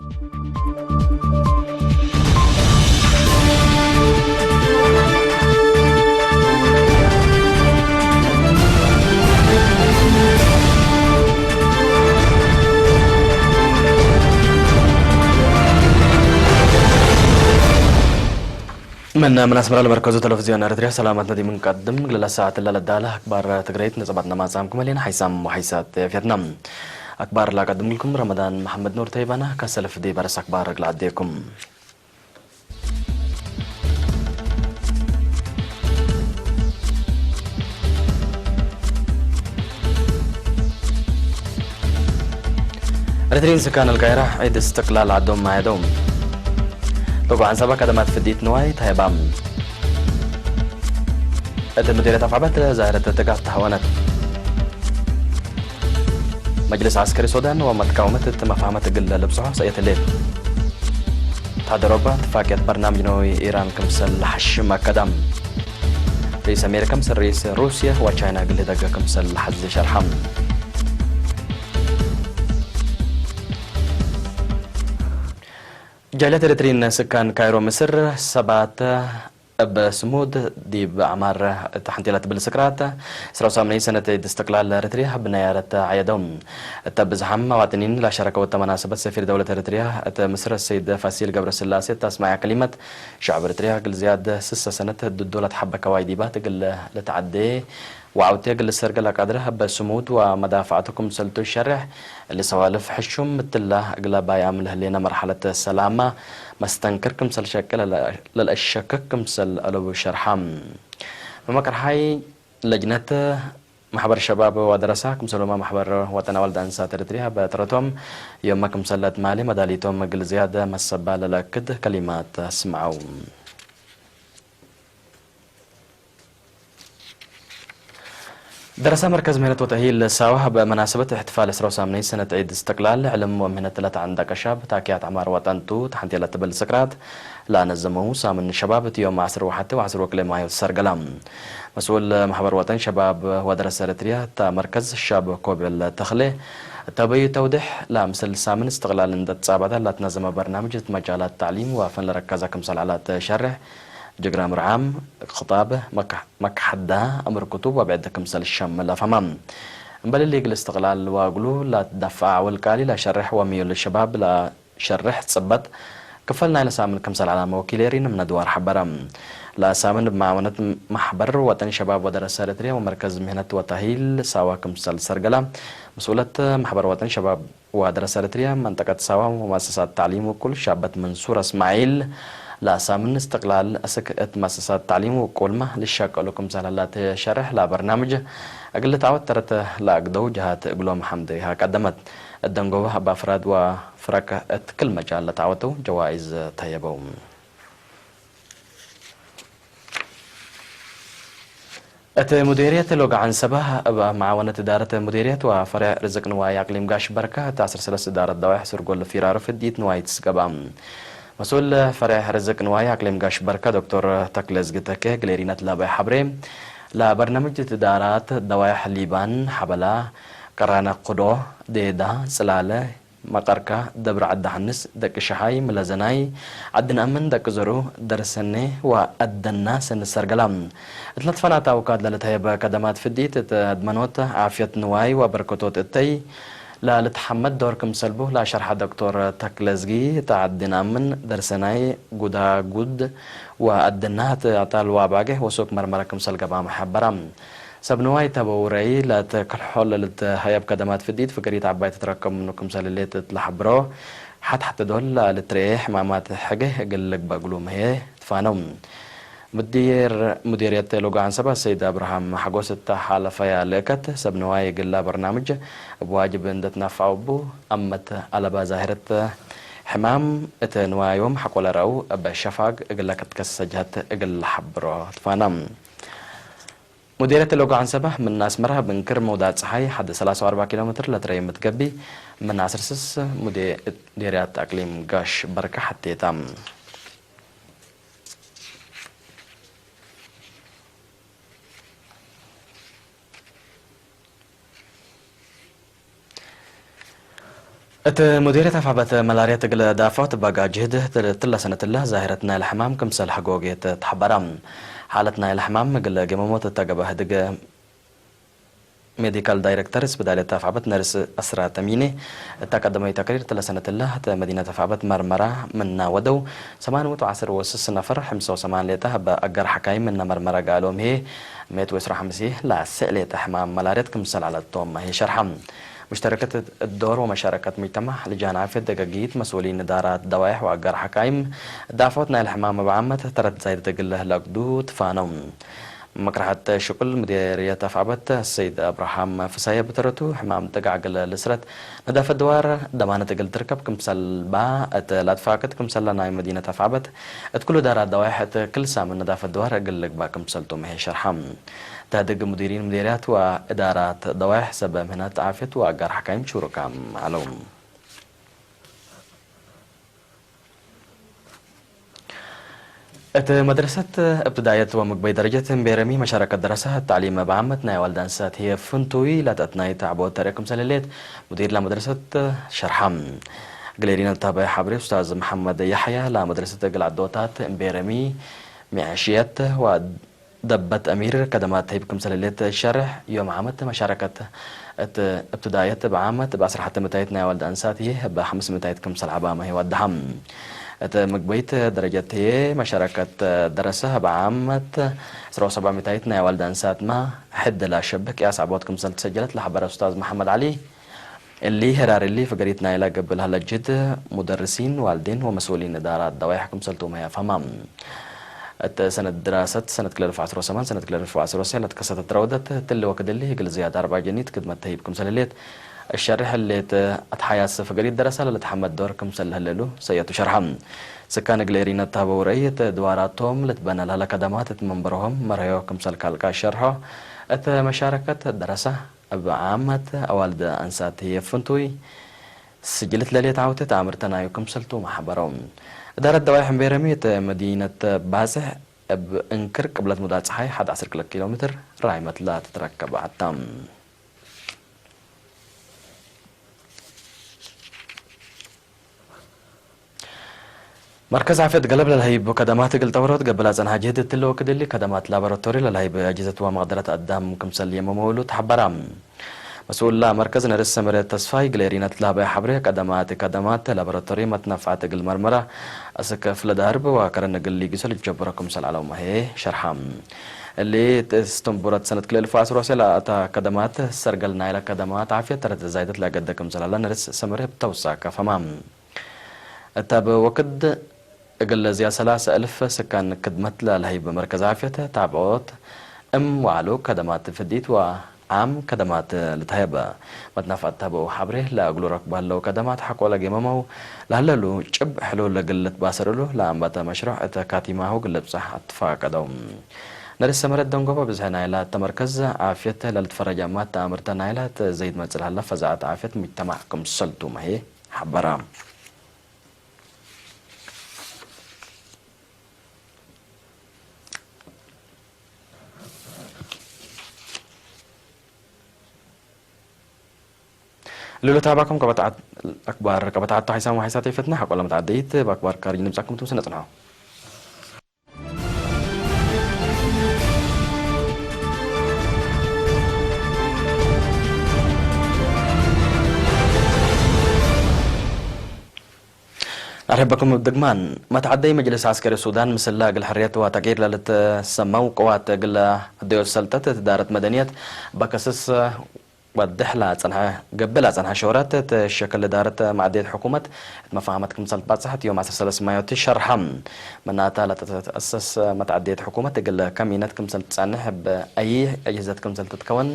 من أسمر المركز التلفزيون أريتريا سلامتنا دي منقدم للساعة اللالة أخبار تقريت نصبتنا مع سامكم لين حيسام وحيسات فيتنام أخبار لا قدم لكم رمضان محمد نور تيبانا كسلف دي برس أخبار رجل عديكم أريتريين سكان القاهرة عيد استقلال عدوم ما يدوم لقوا عن سبا كدمات في ديت نواي تهيبام المديرية أفعبت ظاهرة تقاط تهوانات مجلس عسكري سودان ومتكومة مفاهمة قل لبصحه سيئة الليل تحضروبا اتفاقية برنامج نووي إيران كمسل حشم كدام رئيس أمريكا كمسل رئيس روسيا وتشاينا قل دقا كمسل حز شرحم جالية إريتريين سكان كايرو مصر سبات بسمود دي بأعمار تحنتيلات بالسكرات سراو سامني سنة استقلال إريتريا بنيارة عيدهم تبزحم مواطنين لا شاركوا مناسبة سفير دولة إريتريا مصر السيد فاسيل قبر السلاسي تسمع كلمة شعب إريتريا قل زياد 6 سنة الدولة حبة كوايديبات قل لتعدي وعودتي قل السرقة لقادرها بسمود ومدافعتكم سلتو الشرح اللي سوالف حشم مثل قل بايام لهلينا مرحلة السلامة مستنكركم سل شكل للأشككم سل ألو شرحام ممكن هاي لجنة محبر الشباب ودراسة كم سلوما محبر وتناول دانسا ترتريها بترتهم يوم كم سلت مالي مداليتهم قل زيادة مسبا للأكد كلمات اسمعوا درس مركز مهنة وتأهيل ساوة بمناسبة احتفال إسراء سامني سنة عيد استقلال علم ومهنة ثلاثة عندك شاب تاكيات عمار وطنتو تحنتي لتبل سكرات لا نزمو سامن الشباب يوم عصر وحتى وعصر وكلي مايو السرقلام مسؤول محبر وطن شباب ودرس إريتريا تا مركز الشاب كوبل التخلي تبي توضح لا مثل سامن استقلال عند تصابته لا تنظم برنامج مجالات التعليم وفن لركز كمسل على شرح جغرام رعام خطابه مكحدا أمر كتب وبعد كمسل الشام لا فمام بل اللي الاستقلال واقولوا لا تدفع والكالي لا شرح وميول للشباب لا شرح تثبت كفلنا إلى سامن كمسل على موكيليرين من أدوار حبرم لا سامن بمعاونة محبر وطن شباب ودراسة إريتريا ومركز مهنة وتأهيل ساوا كمسل سرقلة مسؤولة محبر وطن شباب ودراسة إريتريا منطقة ساوا ومؤسسات تعليم وكل شابة منصور إسماعيل لا سامن استقلال أسك مؤسسات تعليم وكل ما للشاق لكم سهلات شرح لا برنامج أقل تعود ترت لا أقدو جهات أقلو محمد ها قدمت الدنقوة بأفراد وفرق كل مجال تعودوا جوائز طيبة مديرية لوقع عن سبه معاونة إدارة مديرية وفرع رزق نواي أقليم قاش بركة تعسر سلسة إدارة دوايح سرقول فرار في الديت نواي تسقبام مسؤول فرع رزق نواي أقليم قاش بركة دكتور تكلز قتكي قليرينة لابي حبري لا برنامج إدارات دوايح ليبان حبلا قرانا قدو ديدا سلالة مقاركا دبر عد حنس دك شحاي ملازناي عدنا أمن دك زرو درسني وأدنا سن السرقلام اتلتفنا تاوكاد للتهيب كدمات في الديت ادمنوت عافية نواي وبركتوت التي لا لتحمد دوركم سلبه لا شرح دكتور تكلزجي تعدنا أمن درسناي قدا قد وأدنا تعطال واباقه وسوق مرمركم سلقبا محبرام سبنواي تبوري لا تكحول لتهيب كدمات في الديت فكريت عباية تتركم منكم سالليت تلحبرو حتى دول لتريح مامات حاجة قلق بقولهم هي تفانم مديرية لوقا عن سبا السيد أبراهام حقوس التحالة فيا لكت سبنواي قلا برنامج بواجب ان تنفعوا بو أمت على بظاهرة حمام اتنوايوم حقول راو بشفاق قلقت كسجهت قل حبرو تفانم مديرية لوقا عن سبا من أسمرها بنكر مودات صحي حد 43 كيلومتر لتري متقبي من عصر سس مديرية أقليم قاش بركة حتى تام مديرية تفعبت ملاريا تقل دافعت بقى جهده تلا سنة الله ظاهرتنا الحمام كمسل حقوقية تحبرم حالتنا الحمام قل جمومات تقبه هدق ميديكال دايركتورس بدالة تفعبت نرس أسرى تميني تقدم تقرير تلا سنة الله مدينة تفعبت مرمرة من ودو 18 نفر 75 ليته بأجر حكايم من مرمرة قالوا هي 150 لا سئلة حمام ملاريا كمسل على التوم هي شرحم مشتركة الدور ومشاركة مجتمع لجان عافية دقاقيت مسؤولين إدارات دوائح وأجار حكايم دافعتنا الحمام بعامة ترد زايد تقله لقدود فانوم مكرحة شكل مديرية تفعبت السيد أبراهام فسايا بترتو حمام تقعقل لسرت ندافع الدوار دمانة تقل تركب كمسل با لا تفاكت كمسل لنا مدينة تفعبت كل دارات دوائح كل سام ندافع الدوار أقل لك با كمسل تومهي شرحم تهدق مديرين مديريات وإدارات دوائح سبب مهنات عافية وأقار حكايم شوركام علوم مدرسة ابتدائية ومقبي درجة بيرمي مشاركة دراسة التعليم بعامتنا والدانسات هي فنتوي لا تتناي تعبو تاريكم سلاليت مدير لمدرسة شرحم قليلين التابع حبري أستاذ محمد يحيى لمدرسة قلعدوتات بيرمي معاشيات ودبت أمير كدمات هيبكم سلاليت الشرح يوم عامت مشاركة ابتدائية بعامت بأسر حتى متايتنا والدانسات هي بحمس متايتكم سلعبا ما هي ودهم مقبيت درجتي مشاركة درسها بعامة 1700 ناوال دانسات ما حد لا شبك يا صعباتكم سجلت لحبر أستاذ محمد علي اللي هرار اللي فقريت نايلة قبل هلا جد مدرسين والدين ومسؤولين إدارات دوائحكم سلتوا ما يفهمام سنة دراسة سنة كل 2008 سنة كل 2010 لتكسرت ترودت تل وكد اللي هي زيادة 4 جنيت كدمت تهيبكم سلليت الشرح اللي أتحياس فقريت دراسة اللي تحمد دوركم سلهللو سيئتو شرحم سكان قليرين التابورية دواراتهم لتبنى لها كدمات منبرهم مرهيوكم سلكالكا شرحه مشاركة دراسة بعامة أوالد أنسات هي فنتوي سجلت للي تعوتت عمرتنا يكم سلتو محبرهم إدارة دوائح بيرمية مدينة بازح بإنكر قبلت مدات صحي 11 كيلومتر رايمة لا تتركب عتام مركز عافية قلب للهيب كدمات قل تورط قبل أزنها جهد التلو كدلي كدمات لابراتوري للهيب أجهزة ومقدرة قدام كمسل يم مولود حبرام مسؤول لا مركز نرس سمرة تصفاي قليرينة لابا حبرية كدمات لابراتوري متنفعات قل مرمرة أسك فلدارب وكرن قل لي قسل جبركم سل على ومهي شرحام اللي استنبرت سنة كل 2010 لا كدمات سرقل نايلة كدمات عافية ترد زايدت لا قدكم سل على نرس سمرة بتوسع كفمام التاب وكد قل زي 3000 سكان كدمت للهيب مركز عافية تابعوت وعلو كدمات فديت وعام كدمات لتهيبة متنافع تابعو حبره لا أقولو ركبه لو كدمات حقو لقي ممو لهللو جب حلو لقلت باسرلو لا أنبات مشروع اتكاتي ماهو قلب صح اتفاق دوم نرس سمرت دونغوبا بزهنا إلى تمركز عافية للتفرج مات تامرتنا إلى زيد مجل هلا فزعت عافية مجتمعكم سلتو ما هي حبرام لولو تابعكم كبتعد أكبر كبتعد حيسام وحيساتي فتنة حق ولا متعديت بأكبر كارين نبساكم توسنة تنعو أرحبكم بدقمان ما تعدي مجلس عسكري السودان مسلا قل حرية وتغيير للتسمو قوات قل الدول السلطة دارت مدنيات بكسس والدحلة صنها قبل صنها شورات الشكل دارت معدية حكومة مفاهمتكم سلطات صحت يوم 13 مايو تشرحم مناتا لا تتأسس متعدية حكومة قل كمينتكم سلطة بأي أجهزتكم سلطة تكون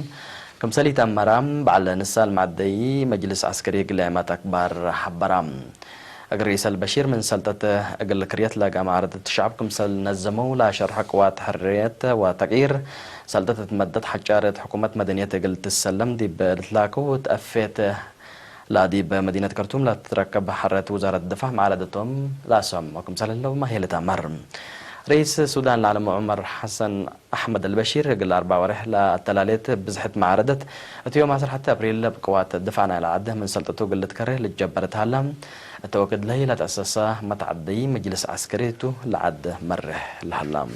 كم سلي تمرام بعد نسال معدي مجلس عسكري قل ما تكبر حبرام أجريس البشير من سلطة أقل كريات لقى معرضة الشعب كمسل نزموا لا شرح قوات حرية وتغيير سلطة تمدد حجارة حكومة مدنية أقل تسلم دي بلتلاكو وتأفيت لا دي بمدينة كرتوم لا تركب حرية وزارة الدفاع معرضتهم لا سم وكمسل اللو ما هي لتأمر رئيس السودان العالم عمر حسن أحمد البشير قال 4 ورح للتلاليت بزحت معارضة يوم 10 حتى أبريل بقوات دفعنا إلى عده من سلطته قلت كره لتجبرت هلا التوكد له لا تأسسه متعدي مجلس عسكريته لعد مره لهلا.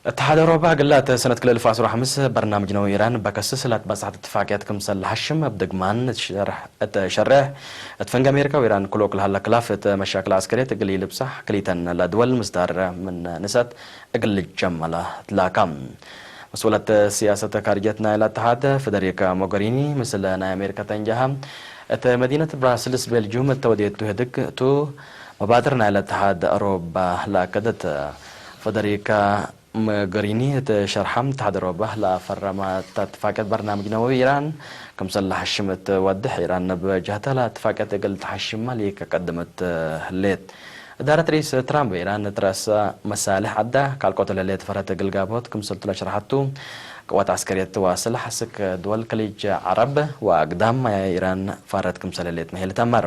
اتحاد اوروبا قلات سنة كل 2015 برنامج نو ايران بكسس لا تبصحت اتفاقيات كمسل حشم بدقمان تشرح اتفنج امريكا وايران كلوك لهلا كلافت مشاكل عسكريه تقليل بصح كليتن لدول مصدر من نسات اقل الجمله تلاكم مسؤولة سياسة خارجيتنا الى الاتحاد فدريكا موغريني مثل امريكا تنجها مدينة براسلس بلجيوم التوديت تهدك تو مبادرنا الى الاتحاد اوروبا لا كدت فدريكا مغريني شرحم اتحاد اوروبا لا فرما اتفاقات برنامج نووي ايران كمسلح حشمت ودح ايران بجهتها لا اتفاقات قلت حشم ليك قدمت ليت إدارة رئيس ترامب إيران ترأس مصالح عدة كالقوة اللي فرت قلقابوت كمسلت لشرحته قوات عسكرية تواصل حسك دول الخليج عرب وأقدام إيران فرت كمسل اللي مهل تمر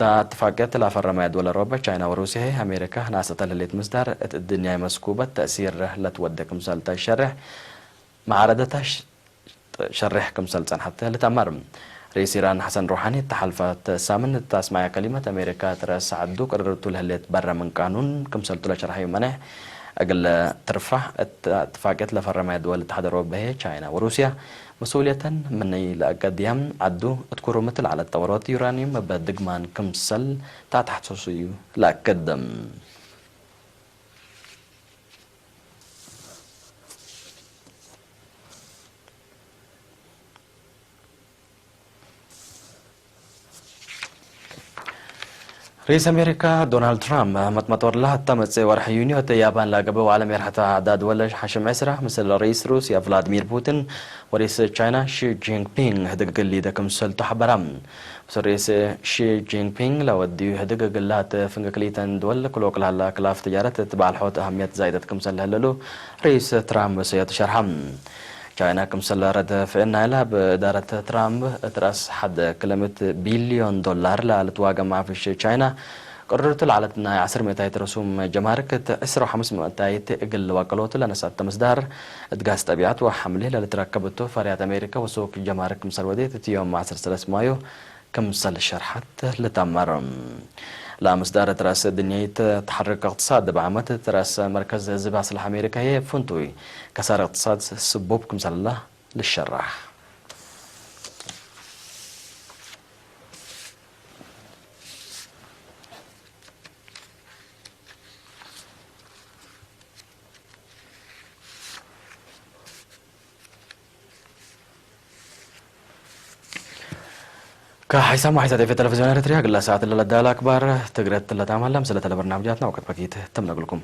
اتفاقيات لا فرما دول أوروبا تشاينا وروسيا هي أمريكا ناسة اللي مصدر الدنيا مسكوبة تأثير لا تودى كمسل تشرح معارضة شرح كمسل حتى لتمر رئيس إيران حسن روحاني تحالفات سامن تسمع كلمة أمريكا ترى سعدو قررتوا لهليت برا من قانون كمسلتوا لشرحي منح أقل ترفع اتفاقيات لفرما دول الاتحاد الأوروبي هي تشاينا وروسيا مسؤولية من لأقديم عدو اذكروا مثل على التورات يورانيوم بدقمان كمسل تحت حسوسيو لا قدم رئيس أمريكا دونالد ترامب مطمطور لها تمت ورح يونيو اليابان لاقبوا عالم يرحتها عداد ولا حشم عسرة مثل رئيس روسيا فلاديمير بوتين ورئيس تشاينا شي جينغ بينغ هدق اللي دا كمسل تحبرام مثل رئيس شي جينغ بينغ لو وديو هدق قلات فنقليتن دول كلوك لها كلاف تجارة تبع الحوت أهمية زايدة كمسل هللو رئيس ترامب سيتشرحم تشاينا كمسل رد فإنها لها بإدارة ترامب ترأس حد كلمة بليون دولار لتواقع مع في تشاينا قررت العالتنا 10 مئتايت رسوم جمارك تأسر 500 مئتايت اقل وقلوت لنسات مصدر اتقاس تبعات وحمله لتركبته فريات أمريكا وسوق جمارك مسل وديت يوم 10 مايو كمسل شرحت لتمرم لا مصدر تراس الدنيا تحرك اقتصاد بعمت تراس مركز زبا صلاح أمريكا هي فنتوي كسر اقتصاد سبوبكم صلى الله للشرح كحيسام حيسات في التلفزيون الرياضي قل ساعات اللي لدى الأكبر تقدر تلا تعمل لمسة البرنامجاتنا وقت بقيت تم نقولكم